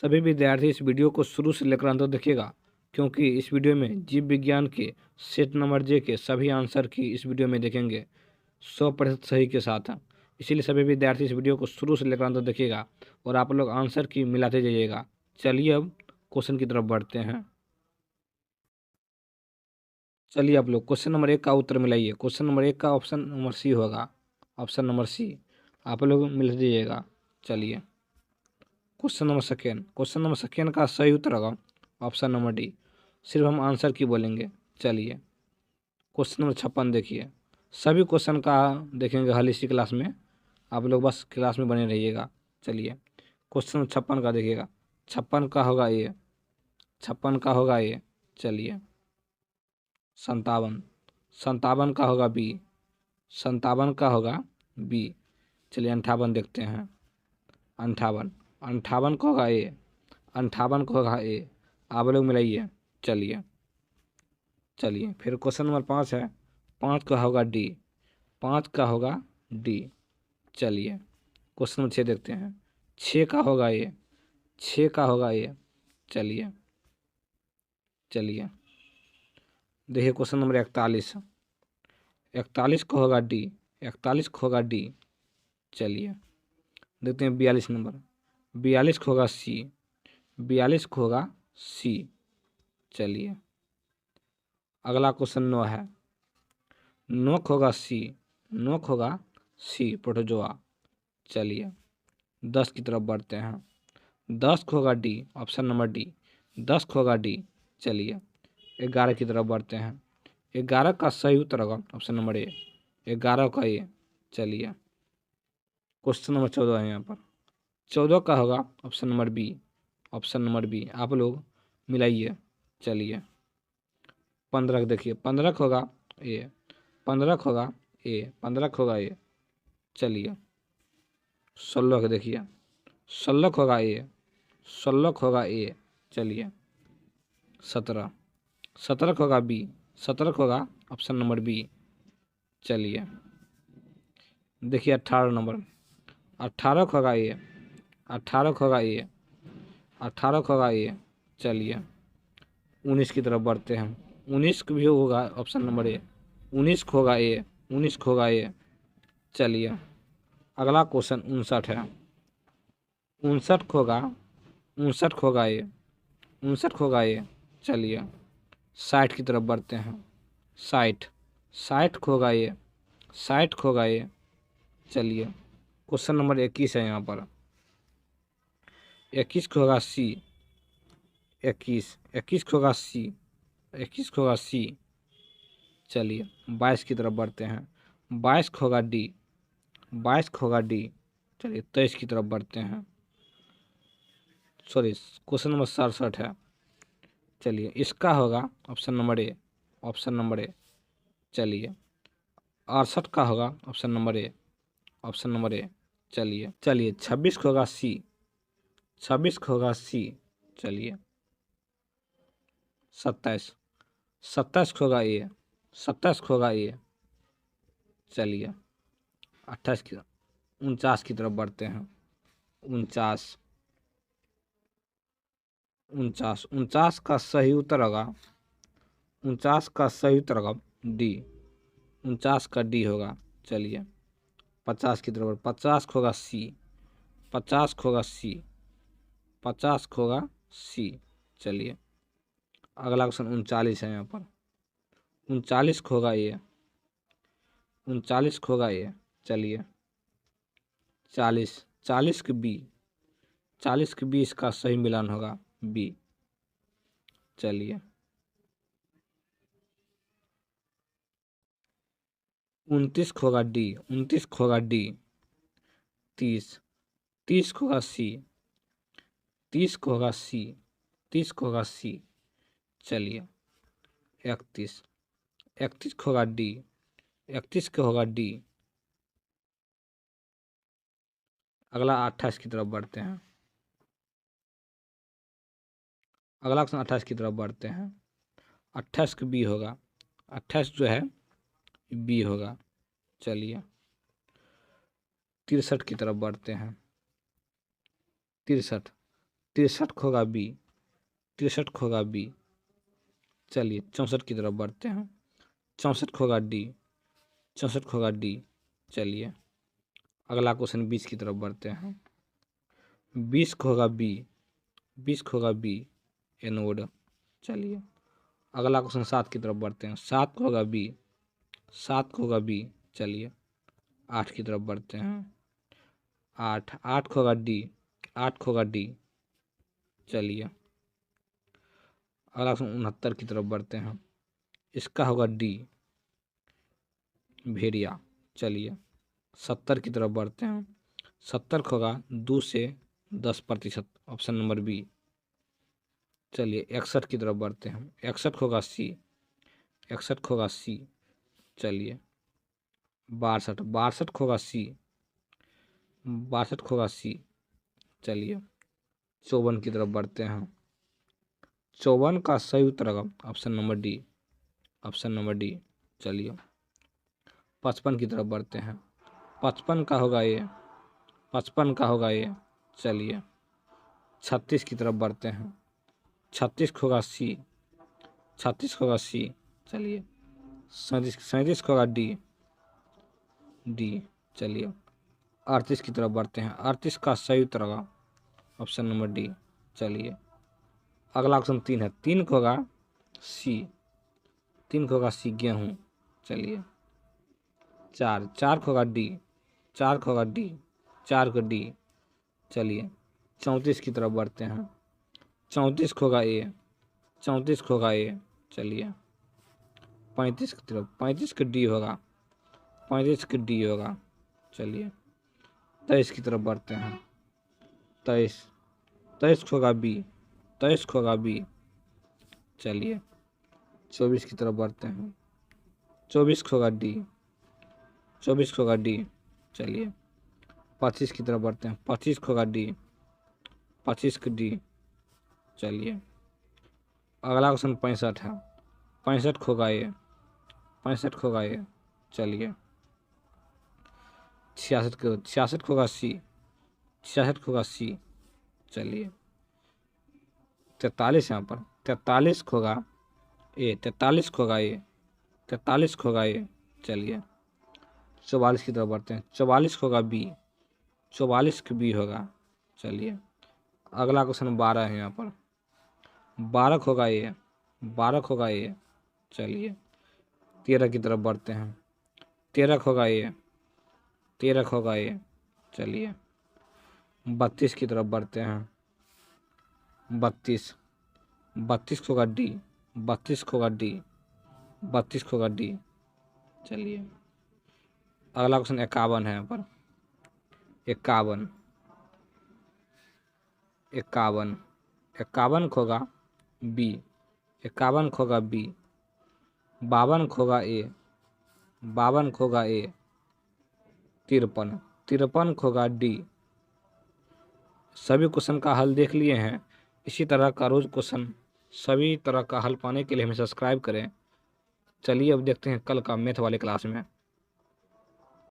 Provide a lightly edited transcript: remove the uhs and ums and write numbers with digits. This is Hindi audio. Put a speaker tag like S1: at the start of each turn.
S1: सभी विद्यार्थी इस वीडियो को शुरू से लेकर अंत तक देखिएगा, क्योंकि इस वीडियो में जीव विज्ञान के सेट नंबर जे के सभी आंसर की इस वीडियो में देखेंगे 100% सही के साथ। इसीलिए सभी विद्यार्थी इस वीडियो को शुरू से लेकर अंत तक देखिएगा और आप लोग आंसर की मिलाते जाइएगा। चलिए अब क्वेश्चन की तरफ बढ़ते हैं। चलिए आप लोग क्वेश्चन नंबर 1 का उत्तर मिलाइए। क्वेश्चन नंबर 1 का ऑप्शन नंबर सी होगा, ऑप्शन नंबर सी आप लोग मिल दीजिएगा। चलिए question number second, question number second का सही उत्तर होगा ऑप्शन नंबर डी, सिर्फ हम आंसर की बोलेंगे। चलिए क्वेश्चन नंबर 56 देखिए, सभी क्वेश्चन का देखेंगे हल इसी क्लास में, आप लोग बस क्लास में बने रहिएगा। चलिए क्वेश्चन नंबर 56 का देखिएगा, 56 का होगा ये, 56 का होगा ये। चलिए 57, 57 का होगा बी, 57 का होगा बी। चलिए 58 देखते हैं, 58, 58 का होगा ए, 58 का होगा ए। आप लोग मिलाइए। चलिए चलिए फिर क्वेश्चन नंबर 5 है, 5 का होगा डी, 5 का होगा डी। चलिए क्वेश्चन नंबर 6 देखते हैं, 6 का होगा ए, 6 का होगा ए। चलिए चलिए देखिए क्वेश्चन नंबर 41, 41 का होगा डी, 41 का होगा डी। चलिए देखते हैं 42 नंबर, 42 का होगा सी, 42 का होगा सी। चलिए अगला क्वेश्चन 9 है, 9 का होगा सी, 9 का होगा सी प्रोटोजोआ। चलिए 10 की तरफ बढ़ते हैं, 10 का होगा डी, ऑप्शन नंबर डी, 10 का होगा डी। चलिए 11 की तरफ बढ़ते हैं, 11 का सही उत्तर होगा ऑप्शन नंबर ए, 11 का ए। चलिए क्वेश्चन नंबर 14 है यहाँ पर, 14 का होगा option number B, option number B. आप लोग मिलाइए। चलिए 15 देखिए, 15 का होगा ए, 15 का होगा ए, 15 का होगा ए। चलिए 16 का देखिए, 16 का होगा ए, 16 का होगा ए। चलिए 17, 17 का होगा बी, 17 का होगा ऑप्शन नंबर बी। चलिए देखिए 18 नंबर, 18 का होगा ए, 18 का होगा ए, 18 का होगा ए। चलिए 19 की तरफ बढ़ते हैं, 19 का भी होगा ऑप्शन नंबर ए, 19 का होगा ए, 19 का होगा ए। चलिए अगला क्वेश्चन 59 है, 59 का होगा, 59 का होगा ए, 59 का होगा ए। चलिए 60 की तरफ बढ़ते हैं, 60, 60 का होगा ए, 60 का होगा ए। चलिए क्वेश्चन नंबर 21 है यहाँ पर, 21 का होगा सी, 21, 21 का होगा सी, 21 का होगा सी। चलिए 22 की तरफ बढ़ते हैं, 22 का होगा डी, 22 का होगा डी। चलिए 23 की तरफ बढ़ते हैं, सॉरी क्वेश्चन नंबर 67 है। चलिए इसका होगा option number A, option number A. चलिए 68 का होगा option number A, option number A. चलिए चलिए 26 का होगा सी, 26 का होगा सी। चलिए 27, 27 का होगा ए, 27 का होगा ए। चलिए 28 की, 49 की तरफ बढ़ते हैं, 49, 49, 49 का सही उत्तर होगा, 49 का सही उत्तर होगा डी, 49 का डी होगा। चलिए 50 की तरफ, 50 का होगा सी, 50 का होगा सी, 50 का होगा सी। चलिए अगला क्वेश्चन 39 है यहाँ पर, 39 का होगा ए, 39 का होगा ए। चलिए 40, 40 के बी, 40 के बी इसका सही मिलान होगा बी। चलिए 29 का होगा डी, 29 का होगा डी। 30, 30 का होगा सी, 30 का होगा सी, 30 का होगा सी। चलिए 31, 31 का होगा डी, 31 का होगा डी। अगला 28 की तरफ बढ़ते हैं, अगला क्वेश्चन 28 की तरफ बढ़ते हैं, 28 का बी होगा, 28 जो है बी होगा। चलिए 63 की तरफ बढ़ते हैं, 63, 63 होगा बी, 63 होगा बी। चलिए 64 की तरफ बढ़ते हैं। 64 होगा डी, 64 होगा डी। चलिए अगला क्वेश्चन 20 की तरफ बढ़ते हैं। 20 होगा बी, 20 होगा बी, एनोड। चलिए अगला क्वेश्चन 7 की तरफ बढ़ते हैं। 7 होगा बी, 7 होगा बी। चलिए 8 की तरफ बढ़ते हैं। 8 होगा डी, 8 होगा डी। चलिए अगला क्वेश्चन 69 की तरफ बढ़ते हैं। इसका होगा डी, भेड़िया। चलिए 70 की तरफ बढ़ते हैं। 70 होगा 2 से 10%, ऑप्शन नंबर बी। चलिए 61 की तरफ बढ़ते हैं। 61 होगा सी, 61 होगा सी। चलिए 62, 62 होगा सी, 62 होगा सी। चलिए 54 की तरफ बढ़ते हैं। 54 का सही उत्तर होगा option number D, option number D. चलिए 55 की तरफ बढ़ते हैं। 55 का होगा ए, 55 का होगा ए। चलिए 36 की तरफ बढ़ते हैं। 36 होगा सी, 36 होगा सी। चलिए 37 होगा डी, डी। चलिए 38 की तरफ बढ़ते हैं। 38 का सही उत्तर होगा ऑप्शन नंबर डी। चलिए अगला ऑप्शन 3 है। 3 होगा सी, 3 होगा सी, गेहूँ। चलिए 4 होगा डी, 4 होगा डी, 4 को डी। चलिए 34 की तरफ बढ़ते हैं। 34 होगा ए, 34 होगा ए। चलिए 35 की तरफ, 35 का डी होगा, 35 का डी होगा। चलिए 23 की तरफ बढ़ते हैं। 23 होगा बी, 23 होगा बी। चलिए 24 की तरफ बढ़ते हैं। 24 होगा डी, 24 होगा डी। चलिए 25 की तरफ बढ़ते हैं। 25 होगा डी, 25 का डी। चलिए अगला क्वेश्चन 65 है। 65 होगा ए, 65 होगा ए। चलिए 66 होगा सी, 66 होगा सी। चलिए 43 यहाँ पर, 43 होगा ए, 43 होगा ए, 43 होगा ए। चलिए 44 की तरफ बढ़ते हैं। 44 होगा बी, 44 का बी होगा। चलिए अगला क्वेश्चन 12 है यहाँ पर। 12 होगा ए, 12 होगा ए। चलिए 13 की तरफ बढ़ते हैं। 13 होगा ए, 13 होगा ए। चलिए 32 की तरफ बढ़ते हैं। 32 होगा डी, 32 होगा डी, 32 होगा डी। चलिए अगला क्वेश्चन 51 है यहाँ पर। 51, 51 होगा बी, 51 होगा बी। 52 होगा ए, 52 होगा ए। 53 होगा डी। सभी क्वेश्चन का हल देख लिए हैं। इसी तरह का रोज क्वेश्चन, सभी तरह का हल पाने के लिए हमें सब्सक्राइब करें। चलिए अब देखते हैं कल का मैथ वाले क्लास में।